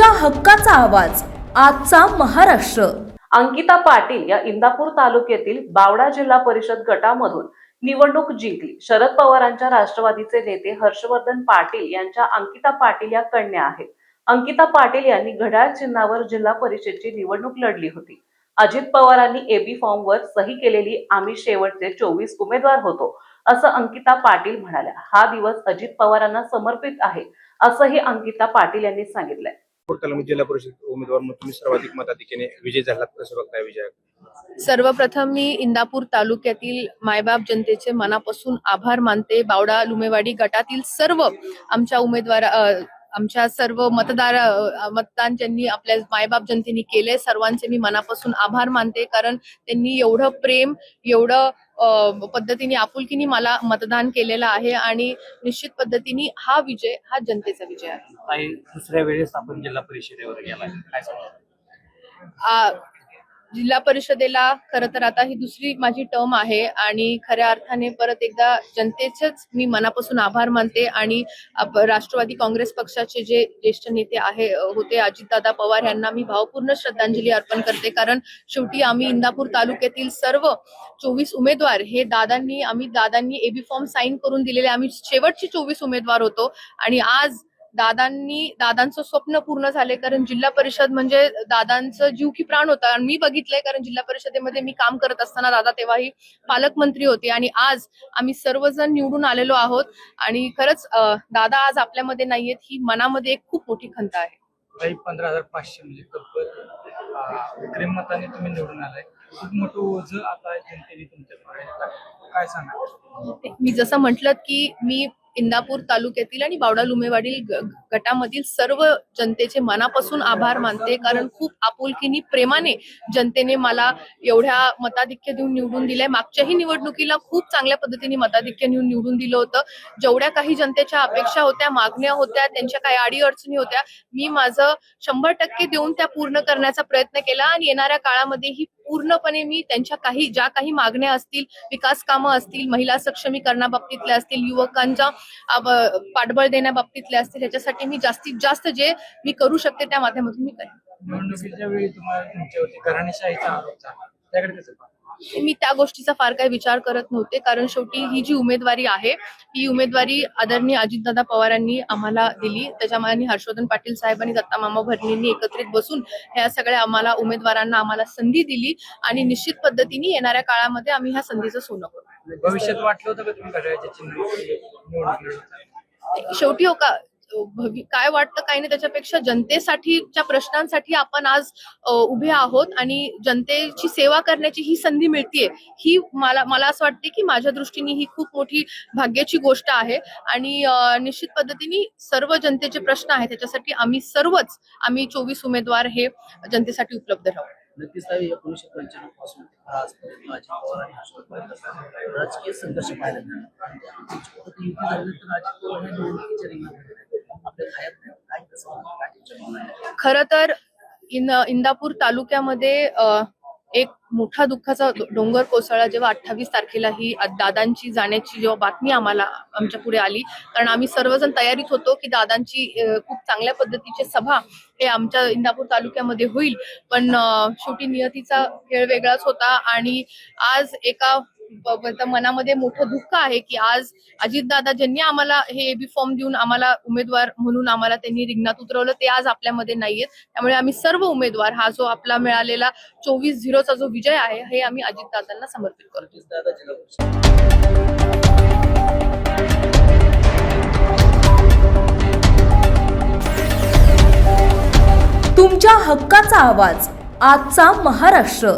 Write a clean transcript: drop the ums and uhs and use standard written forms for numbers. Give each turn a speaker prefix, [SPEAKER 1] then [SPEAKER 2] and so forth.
[SPEAKER 1] तुमच्या हक्काचा आवाज आजचा महाराष्ट्र।
[SPEAKER 2] अंकिता पाटील या इंदापूर तालुक्यातील बावडा जिल्हा परिषद गटामधून निवडणूक जिंकली। शरद पवारांच्या राष्ट्रवादीचे नेते हर्षवर्धन पाटील यांच्या अंकिता पाटील या कन्या आहेत। अंकिता पाटील यांनी घड्याळ चिन्हावर जिल्हा परिषदेची निवडणूक लढली होती। अजित पवारांनी एबी फॉर्मवर सही केलेली आम्ही शेवटचे 24 उमेदवार होतो असं अंकिता पाटील म्हणाल्या। हा दिवस अजित पवारांना समर्पित आहे असंही अंकिता पाटील यांनी सांगितलंय।
[SPEAKER 3] जिल्हा परिषद उमेदवार म्हणून तुम्ही सर्वाधिक मताधिक्याने विजय झालात, कसं बघताय विजय?
[SPEAKER 4] सर्वप्रथम मी इंदापूर तालुक्यातील मायबाप जनतेचे मनापासून आभार मानते। बावडा लुमेवाडी गटातील सर्व आमच्या उमेदवार आमच्या सर्व मतदान ज्यांनी आपल्या मायबाप जनतेने केले सर्वांचे मी मनापासून आभार मानते, कारण त्यांनी एवढं प्रेम एवढं पद्धतीने आपुलकीने मला मतदान केलेलं आहे आणि निश्चित पद्धतीने हा विजय हा जनतेचा विजय आहे।
[SPEAKER 5] दुसऱ्या वेळेस आपण जिल्हा परिषदेवर गेलाय, काय सांगता?
[SPEAKER 4] जिल्हा परिषदेला खरं तर आता ही दुसरी माझी टर्म आहे आणि खऱ्या अर्थाने परत एकदा जनतेचेच मी मनापासून आभार मानते आणि राष्ट्रवादी काँग्रेस पक्षाचे जे ज्येष्ठ नेते होते अजितदादा पवार यांना मी भावपूर्ण श्रद्धांजली अर्पण करते, कारण शेवटी आम्ही इंदापूर तालुक्यातील सर्व 24 उमेदवार हे दादांनी एबी फॉर्म साईन करून दिलेले आम्ही शेवटचे 24 उमेदवार होतो आणि आज दादांचं स्वप्न पूर्ण झाले, कारण जिल्हा परिषद म्हणजे दादांचं जीव की प्राण होता आणि मी बघितलंय, कारण जिल्हा परिषदेमध्ये मी काम करत असताना दादा तेव्हाही पालकमंत्री होते आणि आज आम्ही सर्वजण निवडून आलेलो आहोत आणि खरंच दादा आज आपल्यामध्ये नाहीयेत ही मनामध्ये एक खूप मोठी खंत आहे।
[SPEAKER 5] 15,500 म्हणजे विक्रम मताने तुम्ही निवडून आलाय, खूप मोठं ओझं आता जनतेने तुमच्याकडे, काय सांगा?
[SPEAKER 4] मी जसं म्हटलं की मी इंदापूर तालुक्यातील आणि बावडा लुमेवाडी गटामधील सर्व जनतेचे मनापासून आभार मानते, कारण खूप आपुलकीने प्रेमाने जनतेने मला एवढ्या मताधिक्य देऊन निवडून दिलंय। मागच्याही निवडणुकीला खूप चांगल्या पद्धतीने मताधिक्य देऊन निवडून दिलं होतं। जेवढ्या काही जनतेच्या अपेक्षा होत्या, मागण्या होत्या, त्यांच्या काही अडीअडचणी होत्या, मी माझं 100% देऊन त्या पूर्ण करण्याचा प्रयत्न केला आणि येणाऱ्या काळामध्येही पूर्णपणे मी त्यांच्या ज्या काही मागण्या असतील, विकास कामं असतील, महिला सक्षमीकरणाबाबतीतल्या असतील, युवकांच्या पाठबळ देण्याबाबतीतले असतील, याच्यासाठी मी जास्तीत जास्त जे मी करू शकते त्या माध्यमातून मी करेन।
[SPEAKER 5] निवडणुकीच्या वेळी तुम्हाला तुमच्यावरती घराणेशाहीचा आरोप झाला, त्याकडे कसं पाहता?
[SPEAKER 4] मी त्या गोष्टीचा फार काही विचार करत नव्हते, कारण शेवटी ही जी उमेदवारी आहे ही उमेदवारी आदरणीय अजितदादा पवारांनी आम्हाला दिली, त्याच्यामध्ये हर्षवर्धन पाटील साहेबांनी दत्ता मामा भरणींनी एकत्रित बसून ह्या सगळ्या आम्हाला संधी दिली आणि निश्चित पद्धतीने येणाऱ्या काळामध्ये आम्ही ह्या संधीचं सोनं करू।
[SPEAKER 5] भविष्यात वाटलं होतं का तुम्ही घड्याळाच्या चिन्ह?
[SPEAKER 4] शेवटी हो का काय वाटतं काही नाही, त्याच्यापेक्षा जनतेसाठीच्या प्रश्नांसाठी आपण आज उभे आहोत आणि जनतेची सेवा करण्याची ही संधी मिळतेय, ही मला असं वाटते की माझ्या दृष्टीने ही खूप मोठी भाग्याची गोष्ट आहे आणि निश्चित पद्धतीने सर्व जनतेचे प्रश्न आहेत त्याच्यासाठी आम्ही 24 उमेदवार हे जनतेसाठी उपलब्ध राहू।
[SPEAKER 6] नक्कीच 1995 पासून राजकीय संघर्ष पाहायला
[SPEAKER 4] खरं तर इंदापूर तालुक्यामध्ये एक मोठा दुःखाचा डोंगर कोसळला जेव्हा 28 तारखेला ही दादांची जाण्याची जेव्हा बातमी आमच्या पुढे आली, कारण आम्ही सर्वजण तयारीत होतो की दादांची खूप चांगल्या पद्धतीची सभा हे आमच्या इंदापूर तालुक्यामध्ये होईल, पण शेवटी नियतीचा खेळ वेगळाच होता आणि आज एका मनामध्ये मोठं दुःख आहे की आज अजितदादा ज्यांनी आम्हाला हे एबी फॉर्म देऊन आम्हाला उमेदवार म्हणून आम्हाला त्यांनी रिंगणात उतरवलं ते आज आपल्यामध्ये नाहीयेत। त्यामुळे आम्ही सर्व उमेदवार हा जो आपला मिळालेला 24-0चा जो विजय आहे हे आम्ही अजितदादांना समर्पित करतो।
[SPEAKER 1] तुमच्या हक्काचा आवाज आजचा महाराष्ट्र।